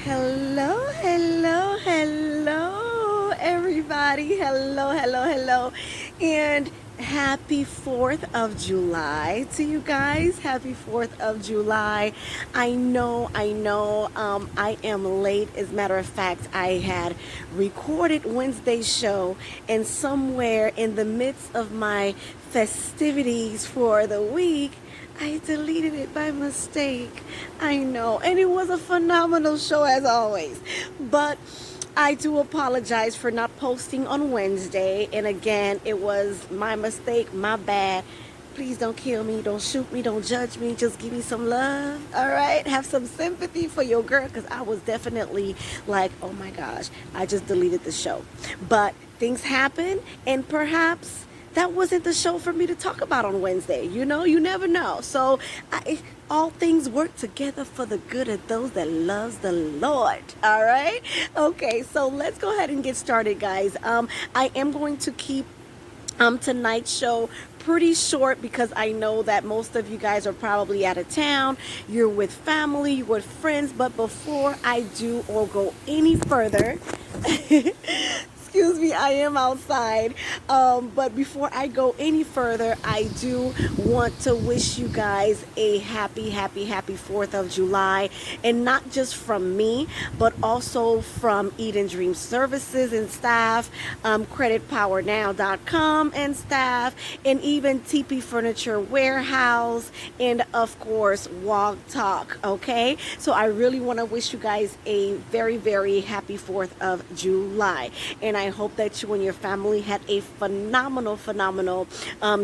Hello, hello, hello, everybody. Hello, hello, hello. And happy 4th of July to you guys. Happy 4th of July. I am late. As a matter of fact, I had recorded Wednesday's show, and somewhere in the midst of my festivities for the week, I deleted it by mistake. I know. And it was a phenomenal show as always. But I do apologize for not posting on Wednesday. And again, it was my mistake, my bad. Please don't kill me, don't shoot me, don't judge me. Just give me some love, all right? Have some sympathy for your girl, because I was definitely like, oh my gosh, I just deleted the show. But things happen, and perhaps that wasn't the show for me to talk about on Wednesday. You never know. So all things work together for the good of those that loves the Lord. All right. Okay. So let's go ahead and get started, guys. I am going to keep tonight's show pretty short, because I know that most of you guys are probably out of town. You're with family, you're with friends. But before I do or go any further, excuse me, I am outside. But before I go any further, I do want to wish you guys a happy, happy, happy 4th of July. And not just from me, but also from Eden Dream Services and staff, creditpowernow.com and staff, and even TP Furniture Warehouse, and of course, Walk Talk. Okay, so I really want to wish you guys a very, very happy 4th of July. And I hope that you and your family had a phenomenal, phenomenal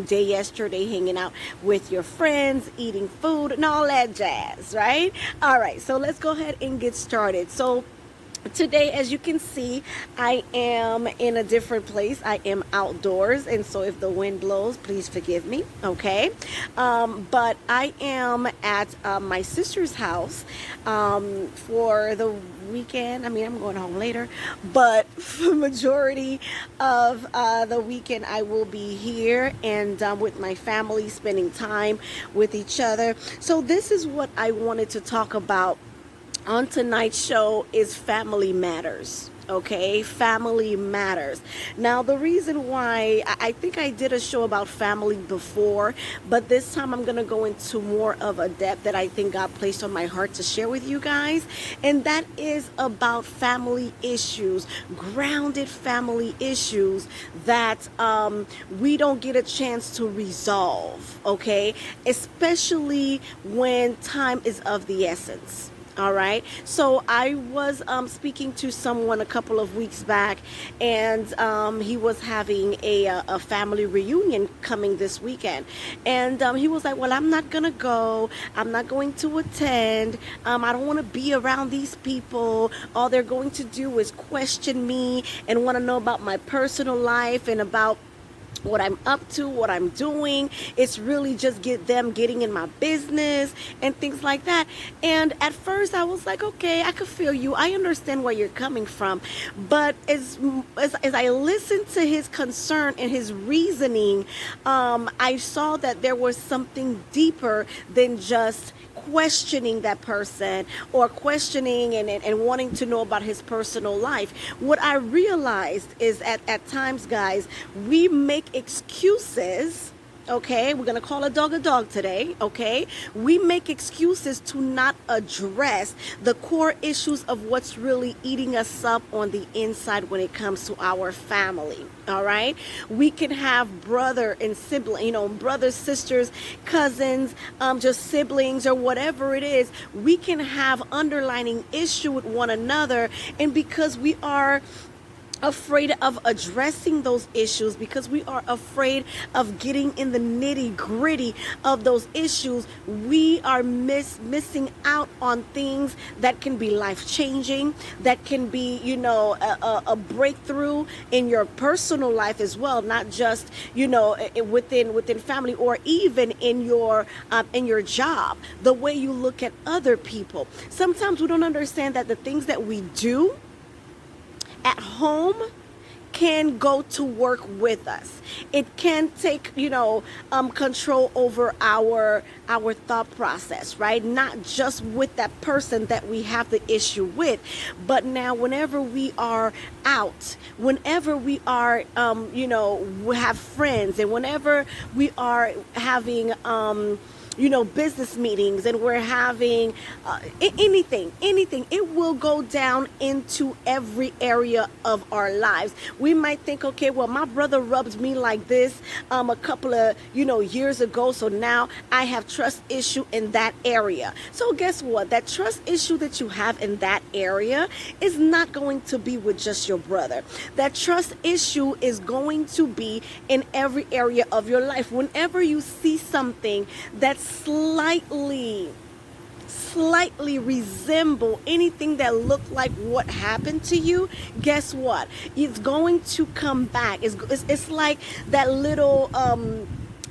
day yesterday, hanging out with your friends, eating food, and all that jazz, right? All right, so let's go ahead and get started. So today, as you can see, I am in a different place. I am outdoors, and so if the wind blows, please forgive me, okay? But I am at my sister's house for the weekend. I mean, I'm going home later, but for majority of the weekend, I will be here and with my family, spending time with each other. So this is what I wanted to talk about on tonight's show, is family matters. Okay, family matters. Now, the reason why I think I did a show about family before, but this time I'm going to go into more of a depth that I think God placed on my heart to share with you guys. And that is about family issues, grounded family issues that we don't get a chance to resolve. Okay, especially when time is of the essence. All right. So I was speaking to someone a couple of weeks back, and he was having a family reunion coming this weekend. And he was like, well, I'm not going to go. I'm not going to attend. I don't want to be around these people. All they're going to do is question me and want to know about my personal life and about what I'm up to, what I'm doing. It's really just getting in my business and things like that. And at first I was like, okay, I could feel you. I understand where you're coming from. But as I listened to his concern and his reasoning, I saw that there was something deeper than just questioning that person, or questioning and wanting to know about his personal life. What I realized is at times, guys, we make excuses. Okay, we're gonna call a dog today. Okay, we make excuses to not address the core issues of what's really eating us up on the inside when it comes to our family. All right, we can have brother and sibling, brothers, sisters, cousins, just siblings or whatever it is. We can have underlining issue with one another, and because we are afraid of addressing those issues, because we are afraid of getting in the nitty gritty of those issues, we are missing out on things that can be life changing, that can be a breakthrough in your personal life as well, not just within family, or even in your job, the way you look at other people. Sometimes we don't understand that the things that we do at home can go to work with us. It can take, control over our thought process, right? Not just with that person that we have the issue with, but now whenever we are out, whenever we are, we have friends, and whenever we are having, business meetings, and we're having anything, it will go down into every area of our lives. We might think, okay, well, my brother rubbed me like this a couple of, years ago, so now I have trust issue in that area. So guess what? That trust issue that you have in that area is not going to be with just your brother. That trust issue is going to be in every area of your life. Whenever you see something that's slightly resemble anything that looked like what happened to you, guess what? It's going to come back. It's like that little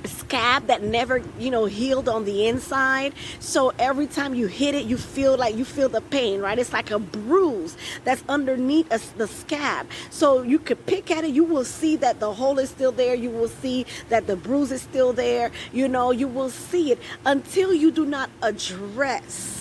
scab that never healed on the inside. So every time you hit it, you feel the pain, right? It's like a bruise that's underneath the scab. So you could pick at it, you will see that the hole is still there, you will see that the bruise is still there, you will see it until you do not address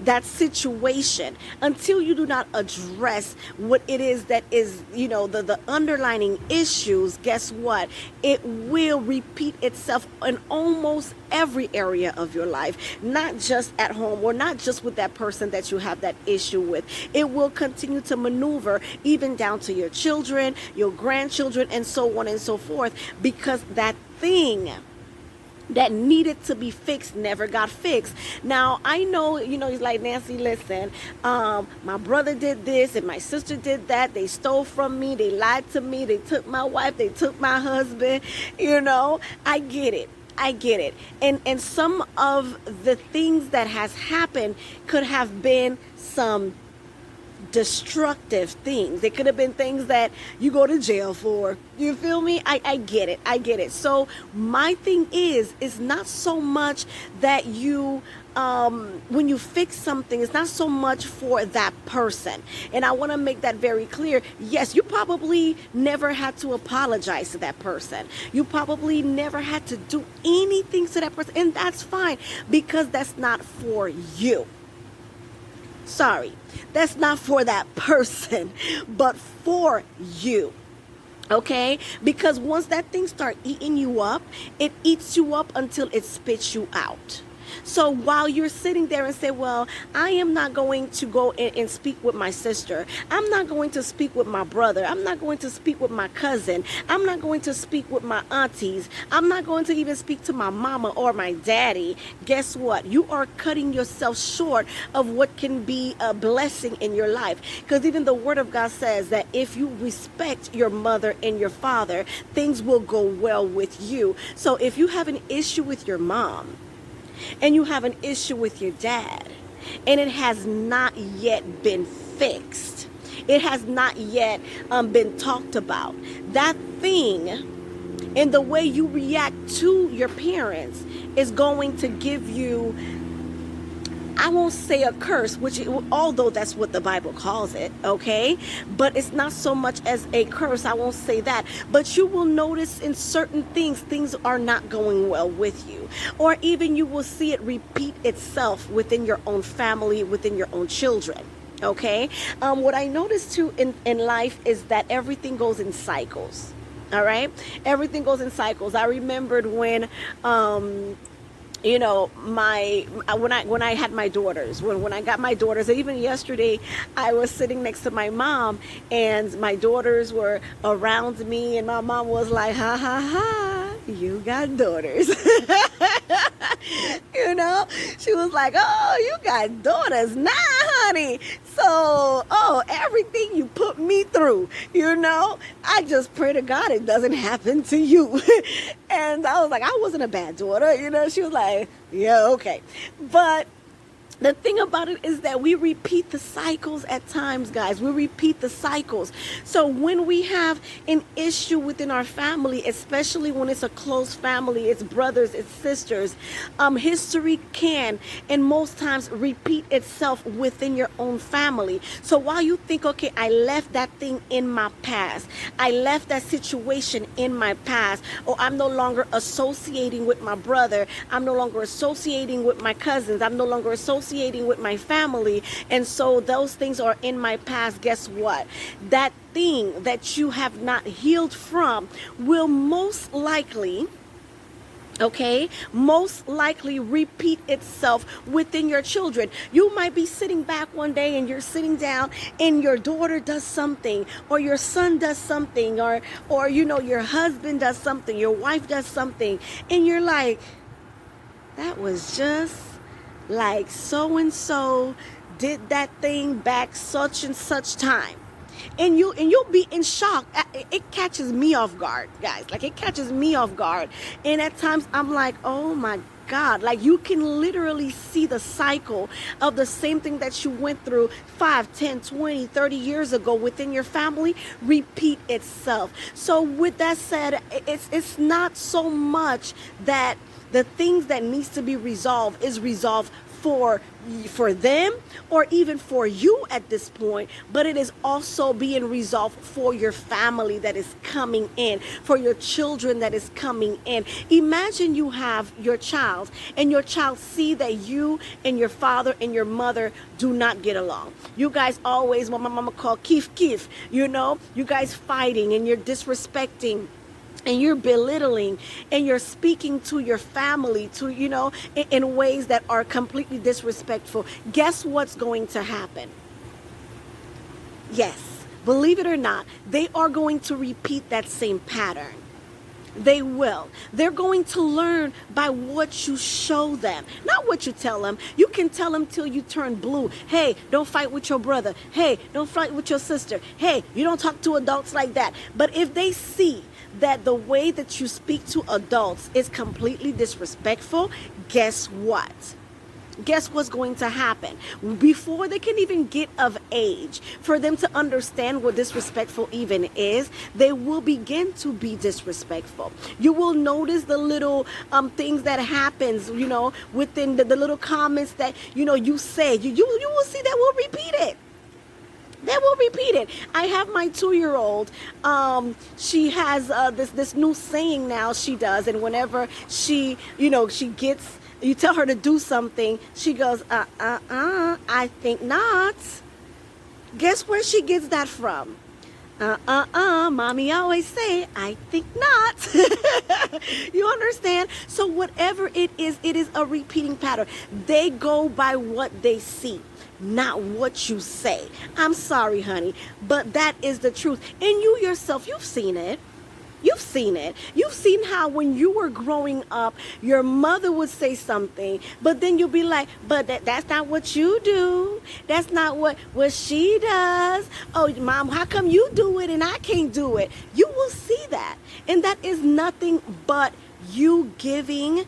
that situation, until you do not address what it is that is, the underlining issues. Guess what? It will repeat itself in almost every area of your life, not just at home, or not just with that person that you have that issue with. It will continue to maneuver even down to your children, your grandchildren, and so on and so forth, because that thing that needed to be fixed never got fixed. Now, I know, he's like, Nancy, listen, my brother did this and my sister did that. They stole from me. They lied to me. They took my wife. They took my husband. I get it. And some of the things that has happened could have been some destructive things. It could have been things that you go to jail for. You feel me? I get it. So my thing is not so much that you when you fix something, it's not so much for that person. And I want to make that very clear. Yes, you probably never had to apologize to that person. You probably never had to do anything to that person. And that's fine, because that's not for you. Sorry, that's not for that person, but for you. Okay? Because once that thing starts eating you up, it eats you up until it spits you out. So while you're sitting there and say, well, I am not going to go and speak with my sister. I'm not going to speak with my brother. I'm not going to speak with my cousin. I'm not going to speak with my aunties. I'm not going to even speak to my mama or my daddy. Guess what? You are cutting yourself short of what can be a blessing in your life. Because even the Word of God says that if you respect your mother and your father, things will go well with you. So if you have an issue with your mom, and you have an issue with your dad, and it has not yet been fixed, it has not yet been talked about, that thing and the way you react to your parents is going to give you, I won't say a curse, although that's what the Bible calls it, okay? But it's not so much as a curse, I won't say that. But you will notice in certain things are not going well with you. Or even you will see it repeat itself within your own family, within your own children, okay? What I noticed too in life is that everything goes in cycles, all right? Everything goes in cycles. I remembered when when I had my daughters, when I got my daughters, even yesterday, I was sitting next to my mom and my daughters were around me and my mom was like, ha, ha, ha, you got daughters. She was like, oh, you got daughters now, honey. So, everything you put me through, I just pray to God it doesn't happen to you. And I was like, I wasn't a bad daughter. She was like, yeah, okay. But The thing about it is that we repeat the cycles at times, guys. We repeat the cycles. So when we have an issue within our family, especially when it's a close family, it's brothers, it's sisters, history can and most times repeat itself within your own family. So while you think, okay, I left that thing in my past, I left that situation in my past, or I'm no longer associating with my brother, I'm no longer associating with my cousins, I'm no longer associating with my family, and so those things are in my past. Guess what? That thing that you have not healed from will most likely repeat itself within your children. You might be sitting back one day and you're sitting down and your daughter does something, or your son does something, or your husband does something, your wife does something, and you're like, that was just like so and so did that thing back such and such time. And you'll be in shock. It catches me off guard, guys. Like, it catches me off guard. And at times I'm like, oh my God, like, you can literally see the cycle of the same thing that you went through 5, 10, 20, 30 years ago within your family repeat itself. So with that said, it's not so much that the things that needs to be resolved is resolved for them or even for you at this point, but it is also being resolved for your family that is coming in, for your children that is coming in. Imagine you have your child and your child see that you and your father and your mother do not get along. You guys always, what my mama called kif kif, you guys fighting and you're disrespecting and you're belittling and you're speaking to your family in ways that are completely disrespectful. Guess what's going to happen? Yes, believe it or not, they are going to repeat that same pattern. They will. They're going to learn by what you show them, not what you tell them. You can tell them till you turn blue. Hey, don't fight with your brother. Hey, don't fight with your sister. Hey, you don't talk to adults like that. But if they see that the way that you speak to adults is completely disrespectful, guess what? Guess what's going to happen? Before they can even get of age, for them to understand what disrespectful even is, they will begin to be disrespectful. You will notice the little things that happens, within the little comments that, you say. You will see that will repeat it. That will repeat it. I have my 2-year-old. She has this new saying now she does. And whenever she gets, you tell her to do something, she goes, I think not. Guess where she gets that from? Mommy always say, I think not. You understand? So whatever it is a repeating pattern. They go by what they see, not what you say. I'm sorry, honey, but that is the truth. And you yourself, you've seen it. You've seen it. You've seen how when you were growing up, your mother would say something, but then you'll be like, but that's not what you do. That's not what she does. Oh, Mom, how come you do it and I can't do it? You will see that. And that is nothing but you giving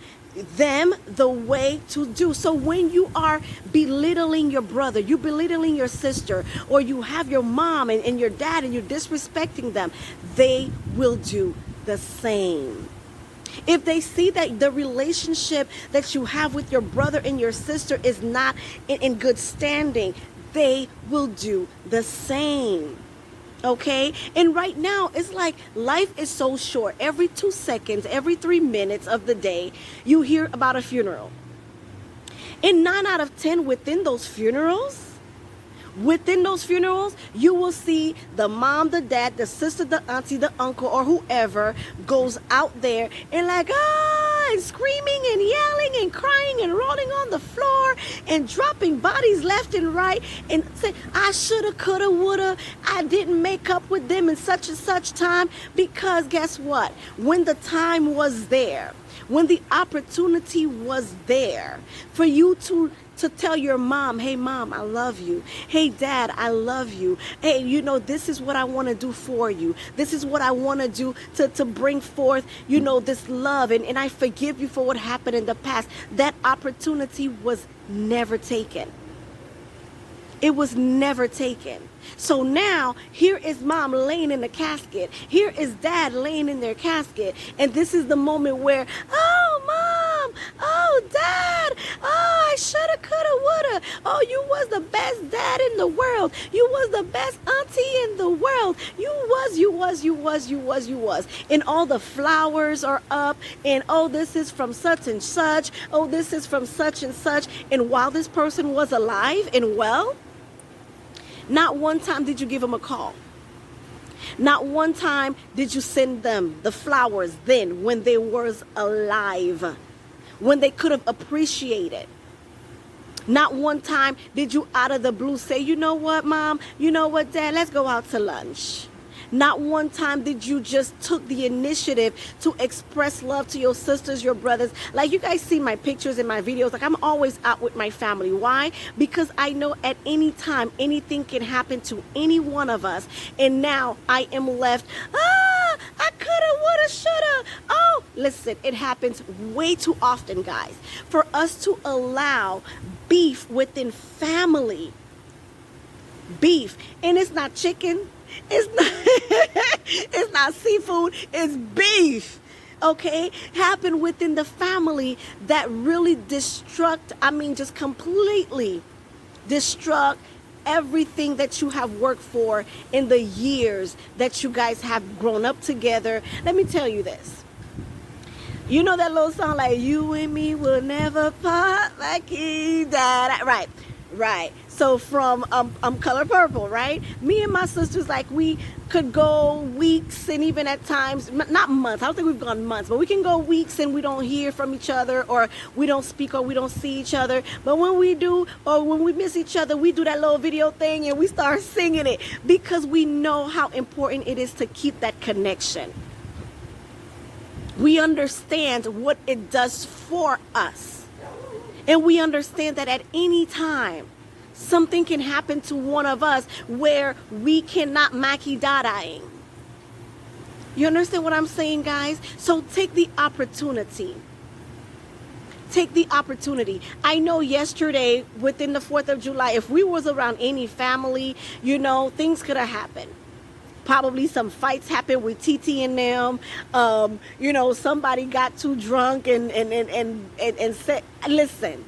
them the way to do. So when you are belittling your brother, you belittling your sister, or you have your mom and your dad and you're disrespecting them, they will do the same. If they see that the relationship that you have with your brother and your sister is not in good standing, they will do the same. Okay? And right now, it's like life is so short. Every 2 seconds, every 3 minutes of the day, you hear about a funeral. And 9 out of 10 within those funerals, you will see the mom, the dad, the sister, the auntie, the uncle, or whoever goes out there and like, and screaming and yelling and crying and rolling on the floor and dropping bodies left and right and say, I shoulda, coulda, woulda, I didn't make up with them in such and such time. Because guess what? When the time was there, When the opportunity was there for you to tell your mom, hey mom, I love you. Hey dad, I love you. Hey, this is what I want to do for you. This is what I want to do to bring forth, this love. And I forgive you for what happened in the past. That opportunity was never taken. It was never taken. So now, here is mom laying in the casket. Here is dad laying in their casket. And this is the moment where, oh, mom, oh, dad, oh, I shoulda, coulda, woulda. Oh, you was the best dad in the world. You was the best auntie in the world. You was. And all the flowers are up. And, oh, this is from such and such. Oh, this is from such and such. And while this person was alive and well, not one time did you give them a call. Not one time did you send them the flowers then when they was alive, when they could have appreciated. Not one time did you out of the blue say, you know what, mom, you know what, dad, let's go out to lunch. Not one time did you just took the initiative to express love to your sisters, your brothers. Like you guys see my pictures and my videos, like I'm always out with my family. Why? Because I know at any time, anything can happen to any one of us. And now I am left, I coulda, woulda, shoulda. Oh, listen, it happens way too often, guys, for us to allow beef within family. Beef. And it's not chicken. It's not seafood, it's beef. Okay, happen within the family that really just completely destruct everything that you have worked for in the years that you guys have grown up together. Let me tell you this. You know that little song like you and me will never part like he died. Right. So from Color Purple, right? Me and my sisters, like we could go weeks and even at times, not months. I don't think we've gone months, but we can go weeks and we don't hear from each other or we don't speak or we don't see each other. But when we do or when we miss each other, we do that little video thing and we start singing it because we know how important it is to keep that connection. We understand what it does for us. And we understand that at any time, something can happen to one of us where we cannot maki-dadaing. You understand what I'm saying, guys? So take the opportunity. Take the opportunity. I know yesterday, within the 4th of July, if we was around any family, things could have happened. Probably some fights happened with TT and them. Somebody got too drunk and said, listen.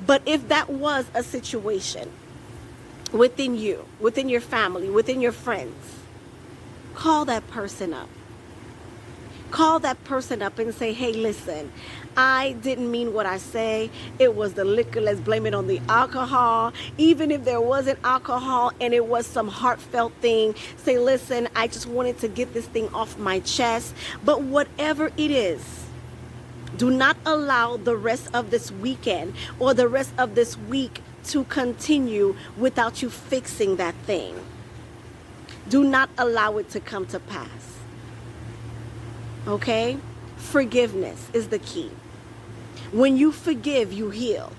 But if that was a situation within you, within your family, within your friends, call that person up. Call that person up and say, hey, listen, I didn't mean what I say. It was the liquor. Let's blame it on the alcohol. Even if there wasn't alcohol and it was some heartfelt thing, say, listen, I just wanted to get this thing off my chest. But whatever it is, do not allow the rest of this weekend or the rest of this week to continue without you fixing that thing. Do not allow it to come to pass. Okay? Forgiveness is the key. When you forgive, you heal.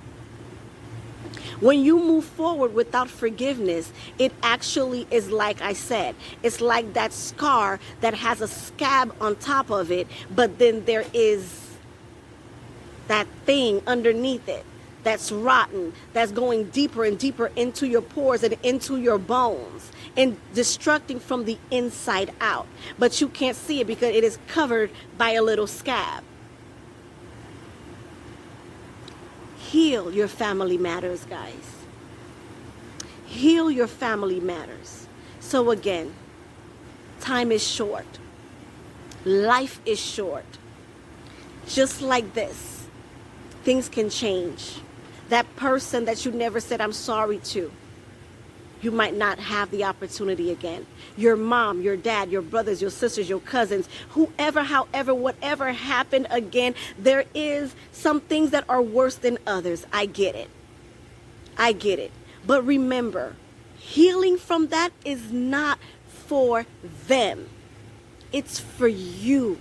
When you move forward without forgiveness, it actually is like I said, it's like that scar that has a scab on top of it, but then there is that thing underneath it that's rotten, that's going deeper and deeper into your pores and into your bones and destructing from the inside out. But you can't see it because it is covered by a little scab. Heal your family matters, guys. Heal your family matters. So again, time is short. Life is short. Just like this, things can change. That person that you never said I'm sorry to, you might not have the opportunity again. Your mom, your dad, your brothers, your sisters, your cousins, whoever, however, whatever happened again, there is some things that are worse than others. I get it. I get it. But remember, healing from that is not for them. It's for you.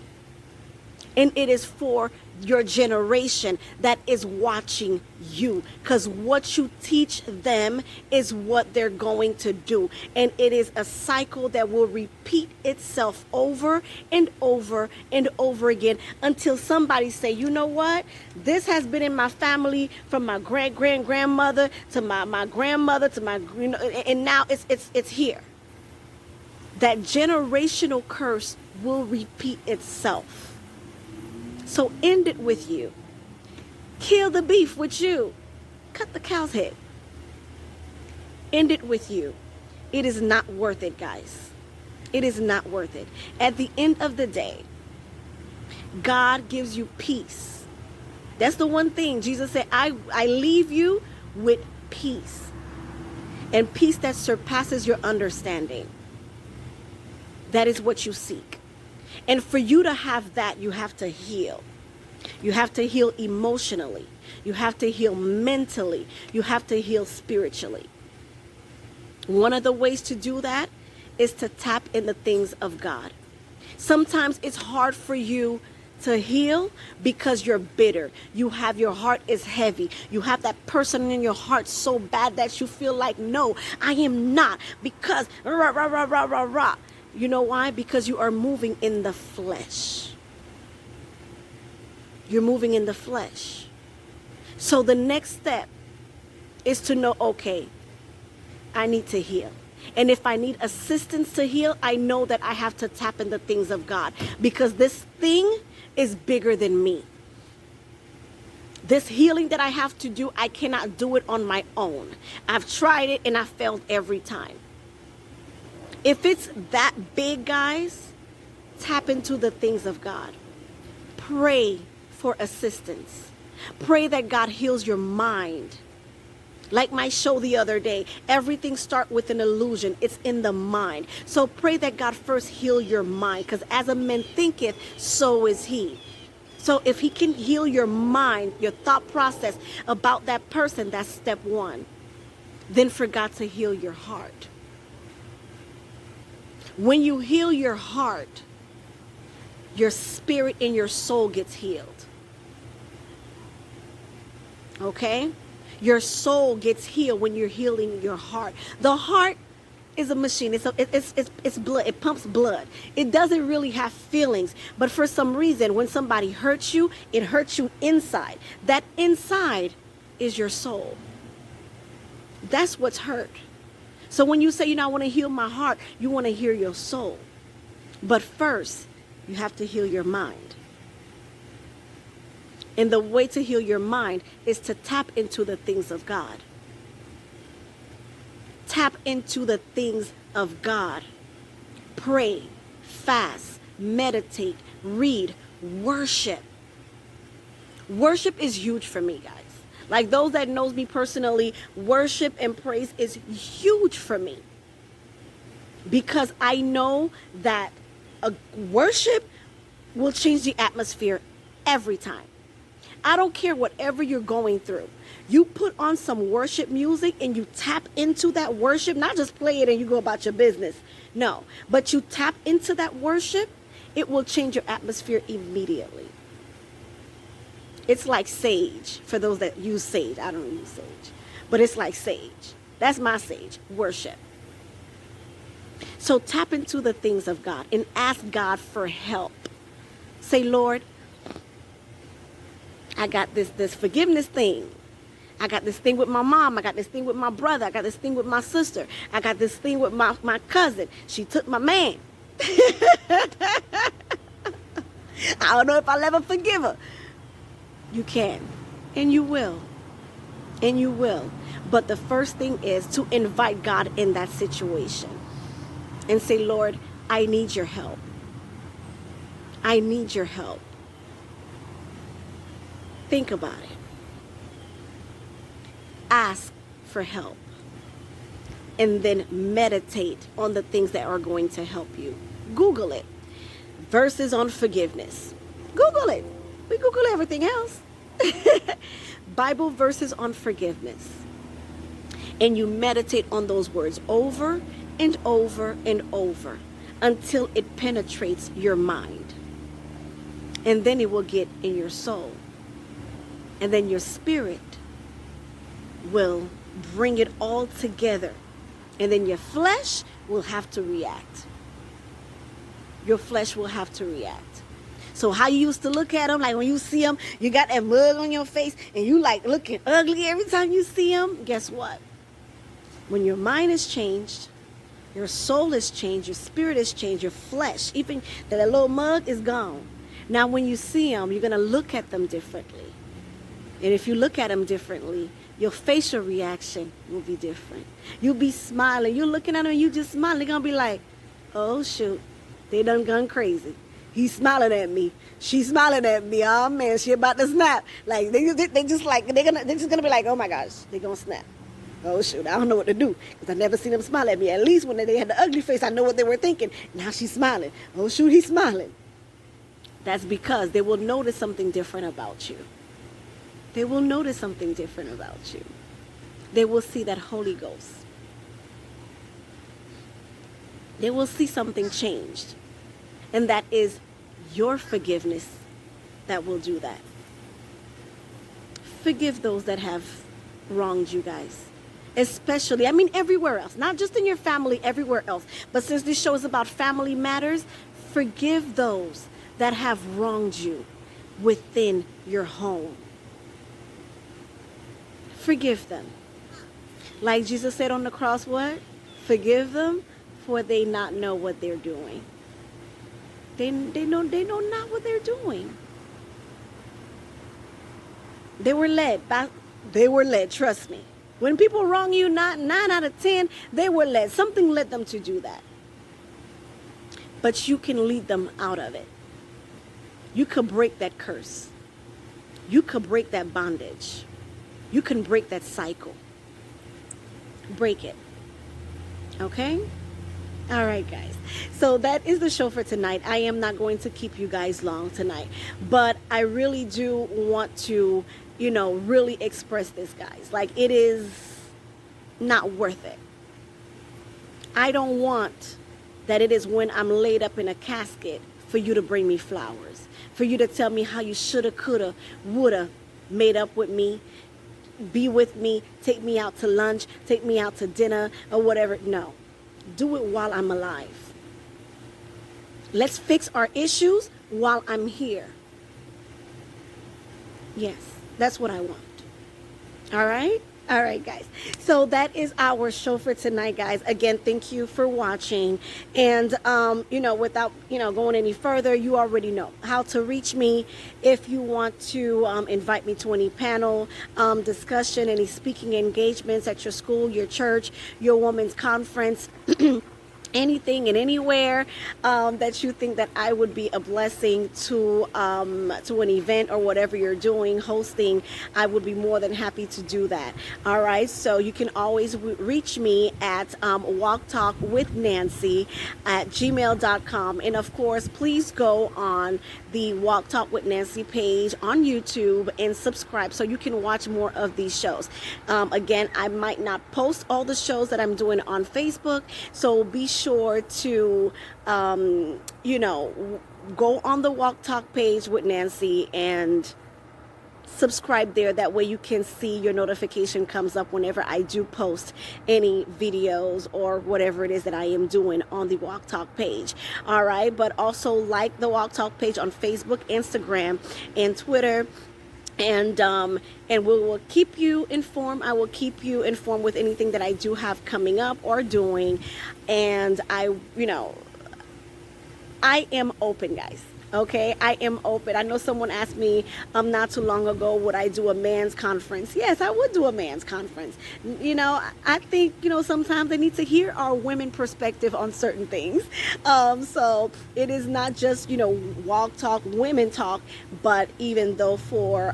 And it is for your generation that is watching you, because what you teach them is what they're going to do. And it is a cycle that will repeat itself over and over and over again until somebody say, you know what, this has been in my family from my grandmother to my grandmother to my, and now it's here. That generational curse will repeat itself. So end it with you. Kill the beef with you. Cut the cow's head. End it with you. It is not worth it, guys. It is not worth it. At the end of the day, God gives you peace. That's the one thing. Jesus said, I leave you with peace. And peace that surpasses your understanding. That is what you seek. And for you to have that, you have to heal. You have to heal emotionally. You have to heal mentally. You have to heal spiritually. One of the ways to do that is to tap in the things of God. Sometimes it's hard for you to heal because you're bitter. You have, your heart is heavy. You have that person in your heart so bad that you feel like, no, I am not, because rah, rah, rah, rah, rah, rah. You know why? Because you are moving in the flesh. You're moving in the flesh. So the next step is to know, okay, I need to heal. And if I need assistance to heal, I know that I have to tap in the things of God, because this thing is bigger than me. This healing that I have to do, I cannot do it on my own. I've tried it and I failed every time. If it's that big, guys, tap into the things of God. Pray for assistance. Pray that God heals your mind. Like my show the other day, everything starts with an illusion. It's in the mind. So pray that God first heal your mind, because as a man thinketh, so is he. So if he can heal your mind, your thought process about that person, that's step one. Then for God to heal your heart. When you heal your heart, your spirit and your soul gets healed. Okay? Your soul gets healed when you're healing your heart. The heart is a machine. It's blood. It pumps blood. It doesn't really have feelings. But for some reason, when somebody hurts you, it hurts you inside. That inside is your soul. That's what's hurt. So when you say, I want to heal my heart, you want to heal your soul. But first, you have to heal your mind. And the way to heal your mind is to tap into the things of God. Tap into the things of God. Pray, fast, meditate, read, worship. Worship is huge for me, guys. Like those that knows me personally, worship and praise is huge for me. Because I know that a worship will change the atmosphere every time. I don't care whatever you're going through. You put on some worship music and you tap into that worship, not just play it and you go about your business. No, but you tap into that worship, it will change your atmosphere immediately. It's like sage, for those that use sage. I don't use sage, but it's like sage. That's my sage, worship. So tap into the things of God and ask God for help. Say, Lord, I got this forgiveness thing. I got this thing with my mom. I got this thing with my brother. I got this thing with my sister. I got this thing with my cousin. She took my man. I don't know if I'll ever forgive her. You can, and you will, and you will. But the first thing is to invite God in that situation and say, Lord, I need your help. I need your help. Think about it. Ask for help. And then meditate on the things that are going to help you. Google it. Verses on forgiveness. Google it. We Google everything else. Bible verses on forgiveness. And you meditate on those words over and over and over until it penetrates your mind. And then it will get in your soul. And then your spirit will bring it all together. And then your flesh will have to react. Your flesh will have to react. So how you used to look at them, like when you see them, you got that mug on your face and you like looking ugly every time you see them. Guess what? When your mind is changed, your soul is changed, your spirit is changed, your flesh, even that little mug is gone. Now when you see them, you're going to look at them differently. And if you look at them differently, your facial reaction will be different. You'll be smiling. You're looking at them and you just smiling. They're going to be like, oh shoot, they done gone crazy. He's smiling at me. She's smiling at me. Oh man, she about to snap. Like they just like they're just gonna be like, oh my gosh, they're gonna snap. Oh shoot, I don't know what to do because I never seen them smile at me. At least when they had the ugly face, I know what they were thinking. Now she's smiling. Oh shoot, he's smiling. That's because they will notice something different about you. They will notice something different about you. They will see that Holy Ghost. They will see something changed. And that is your forgiveness that will do that. Forgive those that have wronged you guys. Especially, I mean, everywhere else. Not just in your family, everywhere else. But since this show is about family matters, forgive those that have wronged you within your home. Forgive them. Like Jesus said on the cross, what? Forgive them, for they not know what they're doing. They know not what they're doing. They were led, trust me. When people wrong you, not 9 out of 10, they were led. Something led them to do that. But you can lead them out of it. You could break that curse. You could break that bondage. You can break that cycle. Break it. Okay? All right, guys. So that is the show for tonight. I am not going to keep you guys long tonight, but I really do want to, really express this, guys. Like, it is not worth it. I don't want that it is when I'm laid up in a casket for you to bring me flowers, for you to tell me how you shoulda, coulda, woulda made up with me, be with me, take me out to lunch, take me out to dinner, or whatever. No. Do it while I'm alive. Let's fix our issues while I'm here. Yes, that's what I want. All right? All right, guys. So that is our show for tonight, guys. Again, thank you for watching. And, without, going any further, you already know how to reach me if you want to invite me to any panel discussion, any speaking engagements at your school, your church, your women's conference. Anything and anywhere that you think that I would be a blessing to an event or whatever you're doing, hosting, I would be more than happy to do that. All right, so you can always reach me at walktalkwithnancy@gmail.com. And of course, please go on the Walk Talk with Nancy page on YouTube and subscribe so you can watch more of these shows. Again, I might not post all the shows that I'm doing on Facebook, so be sure to, go on the Walk Talk page with Nancy and subscribe there. That way you can see your notification comes up whenever I do post any videos or whatever it is that I am doing on the Walk Talk page. All right, but also like the Walk Talk page on Facebook, Instagram, and Twitter. And we will keep you informed. I will keep you informed with anything that I do have coming up or doing. And I am open, guys. Okay, I am open. I know someone asked me not too long ago, would I do a man's conference? Yes, I would do a man's conference. I think, sometimes they need to hear our women perspective on certain things. So it is not just, walk talk, women talk, but although for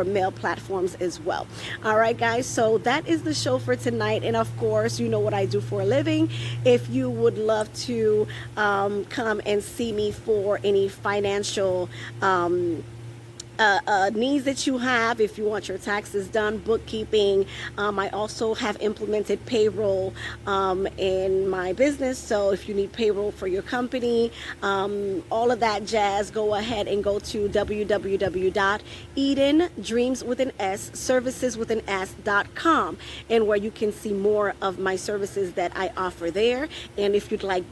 male platforms as well. All right, guys. So that is the show for tonight. And of course, you know what I do for a living. If you would love to come and see me for any financial needs that you have. If you want your taxes done, bookkeeping, I also have implemented payroll in my business. So if you need payroll for your company, all of that jazz, go ahead and go to www.edendreamswithans.com, and where you can see more of my services that I offer there. And if you'd like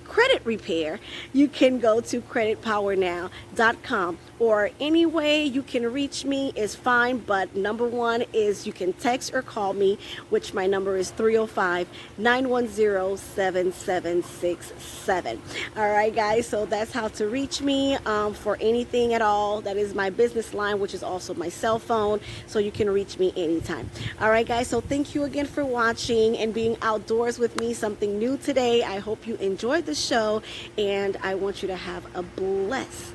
credit repair, you can go to creditpowernow.com, or any way you can reach me is fine, but number one is you can text or call me, which my number is 305-910-7767. All right, guys, so that's how to reach me for anything at all. That is my business line, which is also my cell phone, so you can reach me anytime. All right, guys, so thank you again for watching and being outdoors with me, something new today. I hope you enjoyed the show, and I want you to have a blessed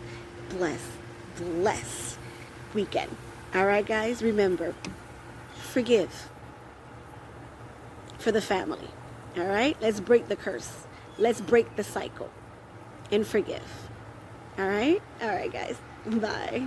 weekend. All right, guys, remember, forgive for the family. All right, let's break the curse. Let's break the cycle and forgive. All right, guys, bye.